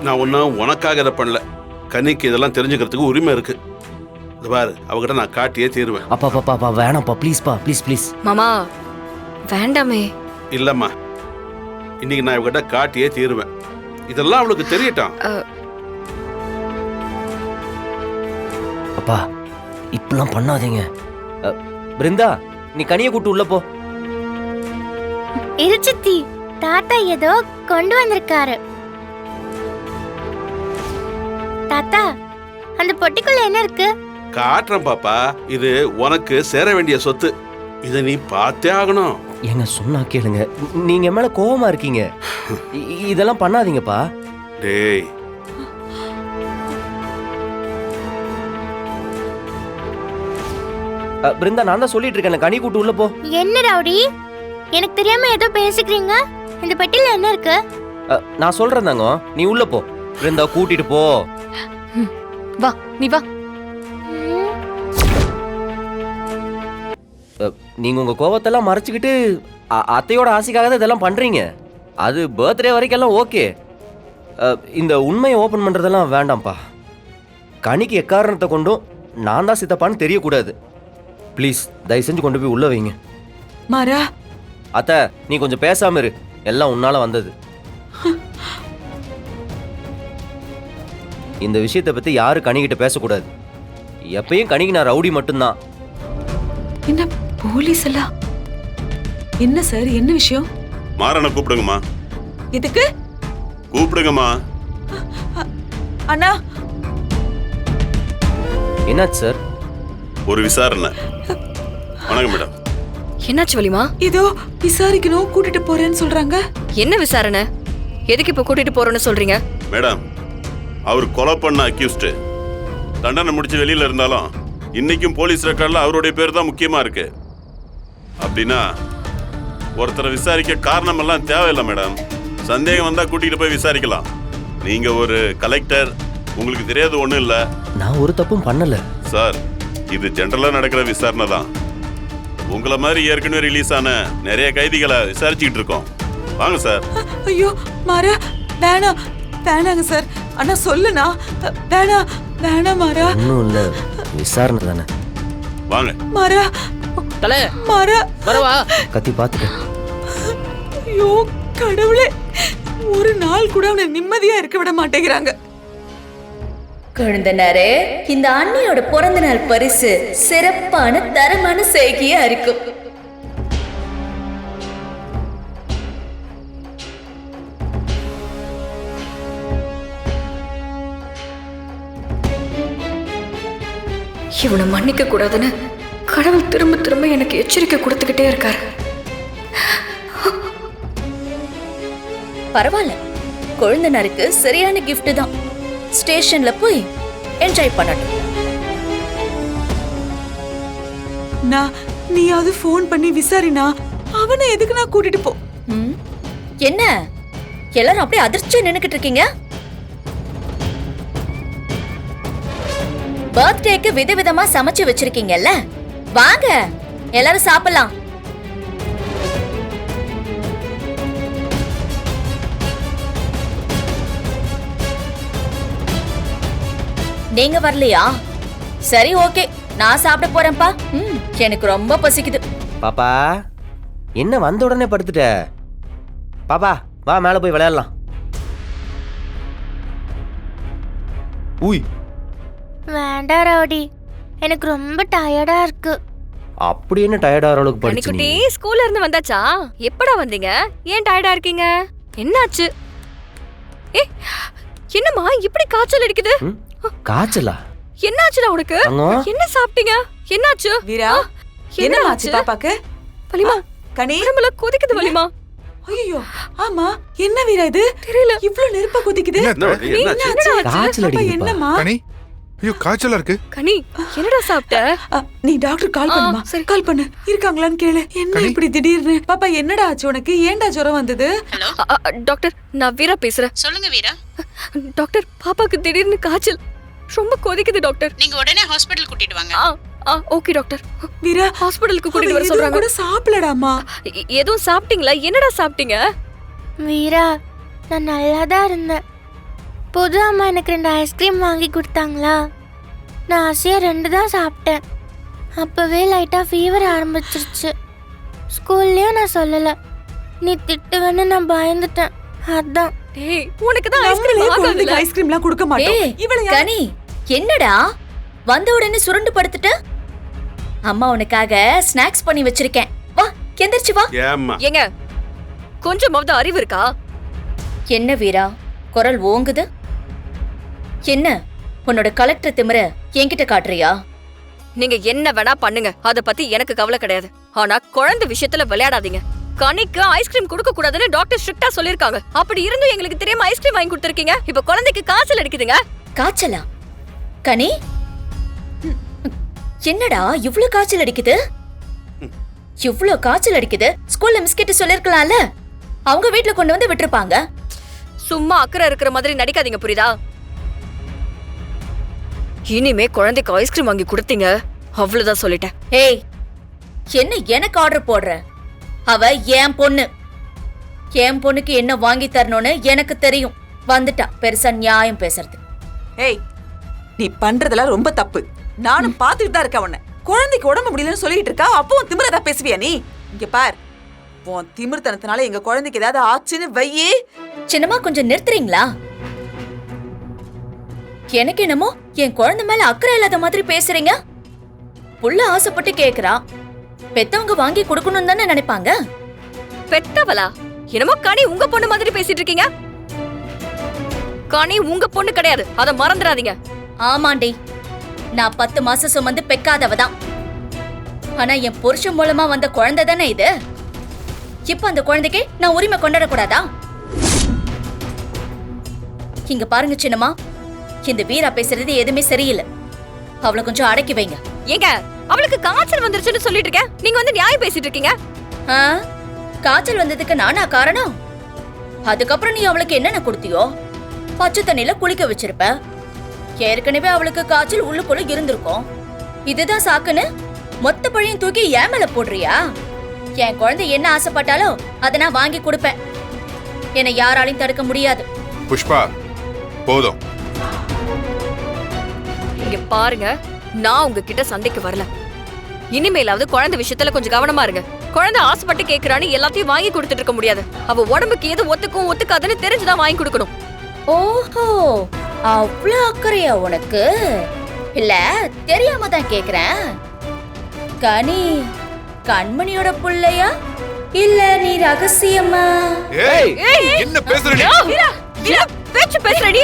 நான் ஒன்றும் உனக்காக இதை பண்ணல. கனிக்கு இதெல்லாம் தெரிஞ்சுக்கிறதுக்கு உரிமை இருக்கு. இது பாரு, அவகிட்ட நான் காட்டியே தீருவேன். அப்பா வேணாம்ப்பா, ப்ளீஸ்ப்பா, ப்ளீஸ். மாமா வேண்டாமே. இல்லம்மா, இன்னைக்கு நான் இவகிட்ட காட்டியே தீருவேன். இதெல்லாம் அவளுக்கு தெரியட்டும். அப்பா இப்பெல்லாம் பண்ணாதீங்க. பிருந்தா, நீ கனியை கூட்டு உள்ள போ. சித்தி, தாத்தா ஏதோ கொண்டு வந்திருக்காரு. தாத்தா, அந்த பொட்டிக்குள்ள என்ன இருக்கு? காட்டுறேன் பாப்பா. இது உனக்கு சேர வேண்டிய சொத்து. இதை நீ பார்த்தே ஆகணும். எங்க சொன்னா கேளுங்க, நீங்க மேல கோவமா இருக்கீங்க. இதெல்லாம் பண்ணாதீங்கப்பா. டேய், பிருந்தா, நான் தான் சொல்லிட்டு இருக்கேன், கனி கூட்டு உள்ள போ. என்ன ரவுடி, எனக்கு தெரியாம ஏதோ பேசிக்கிறீங்க. இந்த பெட்டில என்ன இருக்கு? நான் சொல்றேன் தாங்க, நீ உள்ள போ. பிருந்தா கூட்டிட்டு போ. வா, நீ வா. நீங்க உங்க கோவத்தெல்லாம் மறைச்சுக்கிட்டு அத்தையோட ஆசைக்காக தான் இதெல்லாம் பண்றீங்க. அது பர்த்டே வரைக்கும் எல்லாம் ஓகே. இந்த உண்மையை ஓபன் பண்றதெல்லாம் வேண்டாம்ப்பா. கனிக்கு எக்காரணத்தை கொண்டும் நான் தான் சித்தப்பான்னு தெரியக்கூடாது. ப்ளீஸ் தயவு செஞ்சு கொண்டு போய் உள்ள வைங்க. மாறா, அத்தை நீ கொஞ்சம் பேசாம இரு. எல்லாம் உன்னால வந்தது. இந்த விஷயத்தை பத்தி யாரு கனிகிட்ட பேசக்கூடாது. எப்பயும் கனிக்கு நான் ரவுடி மட்டும்தான். என்ன போலீஸ் எல்லாம்? என்ன சார், என்ன விஷயம்? மாறனை கூப்பிடுங்கம்மா. எதுக்கு? கூப்பிடுங்கம்மா. அண்ணா, என்னாச்சு சார்? ஒரு விசாரணை. வணக்கம் மேடம். என்னாச்சு வலிமா? ஏதோ விசாரிக்கணும், கூட்டிட்டு போறேன்னு சொல்றாங்க. என்ன விசாரணை? எதுக்கு இப்ப கூட்டிட்டு போறோம்னு சொல்றீங்க? மேடம், அவர் கொலை பண்ண அக்யூஸ்டு தண்டனை முடிச்சு வெளியில இருந்தாலும் இன்னைக்கும் போலீஸ் ரெக்கார்ட்ல அவருடைய பேர் தான் முக்கியமா இருக்கு. அப்படின்னா ஒருத்தரை விசாரிக்க காரணம் எல்லாம் தேவையில்லை மேடம். சந்தேகம் வந்தா கூட்டிட்டு போய் விசாரிக்கலாம். நீங்க ஒரு கலெக்டர், உங்களுக்கு தெரியாது ஒண்ணும் இல்ல. நான் ஒரு தப்பும் பண்ணல சார். இது ஜெனரலா நடக்கிற விசாரணை தான். உங்களை மாதிரி ஏற்கனவே ரிலீஸ் ஆன நிறைய கைதிகளை விசாரிச்சுக்கிட்டு இருக்கோம். வாங்க சார். ஐயோ மாறா, வேணாம் வேணாங்க சார். அண்ணா சொல்லுண்ணா, வேணாம் மாறா. ஒன்றும் இல்லை, விசாரணை தானே. வாங்க மாறா, தல மாறா, வரவா. கத்தி பார்த்துக்க. ஐயோ கடவுளே, ஒரு நாள் கூட அவனை நிம்மதியா இருக்க விட மாட்டேங்கிறாங்க. குழந்தனாரே, இந்த அண்ணியோட பிறந்த நாள் பரிசு சிறப்பான தரமான செய்கையா இருக்கும். இவனை மன்னிக்க கூடாதுன்னு கடவுள் திரும்ப திரும்ப எனக்கு எச்சரிக்கை கொடுத்துக்கிட்டே இருக்காரு. பரவாயில்ல, குழந்தனாருக்கு சரியான கிஃப்ட் தான். ஸ்டேஷன்ல போய் என்ஜாய் பண்ணட்டும். நீயாவது போன் பண்ணி விசாரினா, அவனை எதுக்கு நான் கூட்டிட்டு போ? என்ன எல்லாரும் அப்படியே அதிர்ச்சியா நின்னுக்கிட்டு இருக்கீங்க? பர்த்டேக்கு விதவிதமா சமைச்சு வச்சிருக்கீங்கல்ல, வாங்க எல்லாரும் சாப்பிடலாம். நீங்க வரலையா? சரி, ஓகே, நான் சாப்பிட போறேன்ப்பா. எனக்கு ரொம்ப பசிக்குது. பாப்பா, என்ன வந்த உடனே படுத்துட்ட? பாப்பா வா, மேலே போய் விளையாடலாம். ஊய், வேண்டாம் ரவுடி, எனக்கு ரொம்ப டயர்டா இருக்கு. அப்படி என்ன டயர்டா அளவுக்கு படிச்சு கனிக்குட்டி, ஸ்கூல்ல இருந்து வந்தாச்சா? எப்படா வந்தீங்க? ஏன் டயர்டா இருக்கீங்க? என்னாச்சு? ஏ, என்னம்மா இப்படி காய்ச்சல் அடிக்குது? காய்ச்சலா? என்னாச்சுடா உனக்கு? என்ன சாப்பிட்டீங்க? என்னாச்சு வீரா? என்னமாச்சு பாப்பாக்கு? வலிமா, கனி உடம்புல கொதிக்குது வலிமா. ஐயோ, ஆமா, என்ன வீரா இது? தெரியல, இவ்ளோ நெருப்பா கொதிக்குது. காய்ச்சல் அடிக்குது. என்னம்மா? கனி, ஐயோ காய்ச்சலா இருக்கு. கனி, என்னடா சாப்பிட்ட? நீ டாக்டர் கால் பண்ணுமா? சரி. கால் பண்ணு, இருக்காங்களான்னு கேளு. என்ன இப்படி திடீர்னு? பாப்பா என்னடா ஆச்சு உனக்கு? ஏன்டா ஜுரம் வந்தது? டாக்டர், நான் வீரா பேசுறேன். சொல்லுங்க வீரா. டாக்டர், பாப்பாக்கு திடீர்னு காய்ச்சல், ரொம்ப கொதிக்குது டாக்டர். நீங்க உடனே ஹாஸ்பிடல் கூட்டிட்டு வாங்க. Okay doctor. வீரா, ஹாஸ்பிடலுக்கு கூட்டிட்டு வர சொல்றாங்க. கூட சாப்பிடலாமா? எதுவும் சாப்பிட்டீங்களா? என்னடா சாப்பிட்டீங்க? வீரா, நான் நல்லா தான் இருந்தேன். புது அம்மா எனக்கு 2 ஐஸ்கிரீம் வாங்கி கொடுத்தாங்களா, நான் ஆசையாக 2 தான் சாப்பிட்டேன். அப்போவே லைட்டாக ஃபீவர் ஆரம்பிச்சிருச்சு. ஸ்கூல்லேயும் நான் சொல்லலை, நீ திட்டுவேன்னு நான் பயந்துட்டேன். அதான். டேய் உனக்கு தான் நம்மளே ஐஸ்கிரீம் ஆகாதுல. குழந்தைக்கு ஐஸ்கிரீம்லாம் கொடுக்க மாட்டோம். ஏய் இவளை யார் கனி, என்னடா வந்த உடனே சுருண்டு படுத்துட்ட? அம்மா உனக்காக ஸ்நாக்ஸ் பண்ணி வச்சிருக்கேன், வா எந்திரிச்சு வா. ஏம்மா ஏங்க கொஞ்சமாவது அறிவு இருக்கா? என்ன வீரா குரல் ஓங்குது? என்ன உன்னோட கலெக்டர் திமிர என்கிட்ட காட்டுறியா? நீங்க என்ன வேணா பண்ணுங்க, அத பத்தி எனக்கு கவலை கிடையாது. ஆனா குழந்தை விஷயத்துல விளையாடாதீங்க. கனிக்கு ஐஸ்கிரீம் கொடுக்க கூடாதுன்னு டாக்டர் ஸ்ட்ரிக்ட்டா சொல்லிருக்காங்க. அப்படி இருந்தும் எங்களுக்கு தெரியாம ஐஸ்கிரீம் வாங்கி கொடுத்திருக்கீங்க. இப்ப குழந்தைக்கு காய்ச்சல் அடிக்குதுங்க. காய்ச்சலா? கனி என்னடா இவ்ளோ காய்ச்சல் அடிக்குது? இவ்ளோ காய்ச்சல் அடிக்குது, ஸ்கூல்ல மிஸ்கிட்ட சொல்லிருக்கலாம்ல, அவங்க வீட்ல கொண்டு வந்து விட்டுருப்பாங்க. சும்மா அக்கறை இருக்கிற மாதிரி நடிக்காதீங்க, புரியுதா? இனிமே குழந்தைக்கு ஐஸ்கிரீம் வாங்கி கொடுத்தீங்க அவ்வளவுதான் சொல்லிட்டேன். ஏய் என்ன எனக்கு ஆர்டர் போடுற? அவ என் பொண்ணு, என் பொண்ணுக்கு என்ன வாங்கி தரணும்னு எனக்கு தெரியும். வந்துட்டா பெருசா நியாயம் பேசுறது. ஏய், நீ பண்றதெல்லாம் ரொம்ப தப்பு. நானும் பாத்துட்டு தான் இருக்கேன் உன்னை. குழந்தைக்கு உடம்பு முடியலன்னு சொல்லிட்டு இருக்கா, அப்பவும் திமிரதா பேசுவியா நீ? இங்க பார், உன் திமிர்த்தனத்தினால எங்க குழந்தைக்கு ஏதாவது ஆச்சுன்னு வையே. சின்னமா கொஞ்சம் நிறுத்துறீங்களா? எனக்கு என்னமோ என் குழந்தை மேல அக்கறை இல்லாத மாதிரி பேசுறீங்க. புள்ள ஆசைப்பட்டு கேக்குறா, பெத்தவங்க வாங்கி கொடுக்கணும் தானே நினைப்பாங்க. பெத்தவளா? என்னமோ கனி உங்க பொண்ணு மாதிரி பேசிட்டு இருக்கீங்க. கனி உங்க பொண்ணு கிடையாது, அத மறந்துடாதீங்க. ஆமாண்டி, நான் 10 மாசம் சுமந்து பெக்காதவதான். ஆனா என் புருஷன் மூலமா வந்த குழந்தை தானே இது. இப்ப அந்த குழந்தைக்கு நான் உரிமை கொண்டாடக்கூடாதா? இங்க பாருங்க சின்னம்மா, இந்த வீரா பேசுறது எதுவுமே சரியில்லை. அவளை கொஞ்சம் அடக்கி வைங்க. ஏங்க அவளுக்கு காய்ச்சல் வந்துருச்சுன்னு சொல்லிட்டு இருக்கேன், நீங்க வந்து நியாயம் பேசிட்டு இருக்கீங்க. ஆ, காய்ச்சல் வந்ததுக்கு நானா காரணம்? அதுக்கப்புறம் நீ அவளுக்கு என்னென்ன கொடுத்தியோ? பச்சை தண்ணியில குளிக்க வச்சிருப்ப. ஏற்கனவே அவளுக்கு காய்ச்சல் உள்ளுக்குள்ள இருந்திருக்கும். இதுதான் சாக்குன்னு மொத்த பழியும் தூக்கி என் மேல போடுறியா? என் குழந்தை என்ன ஆசைப்பட்டாலோ அதை நான் வாங்கி கொடுப்பேன். என்னை யாராலையும் தடுக்க முடியாது. புஷ்பா போதும். இங்க பாருங்க, நான் உங்ககிட்ட சண்டைக்கு வரல. இனிமேலாவது குழந்தை விஷயத்துல கொஞ்சம் கவனமா இருங்க. குழந்தை ஆசைப்பட்டு கேக்குறான்னு எல்லாத்தையும் வாங்கி கொடுத்துட்டு இருக்க முடியாது. அவ உடம்புக்கு எது ஒத்துக்கும் ஒத்துக்காதுன்னு தெரிஞ்சுதான் வாங்கி கொடுக்கணும். ஓஹோ, அவ்வளவு அக்கறையா உனக்கு? இல்ல தெரியாம தான் கேக்குறேன். கனி கண்மணியோட புள்ளையா இல்ல நீ ரகசியமா? ஏய் என்ன பேசுற நீ? வீரா, வீரா, பேச்சு பேசுறடி.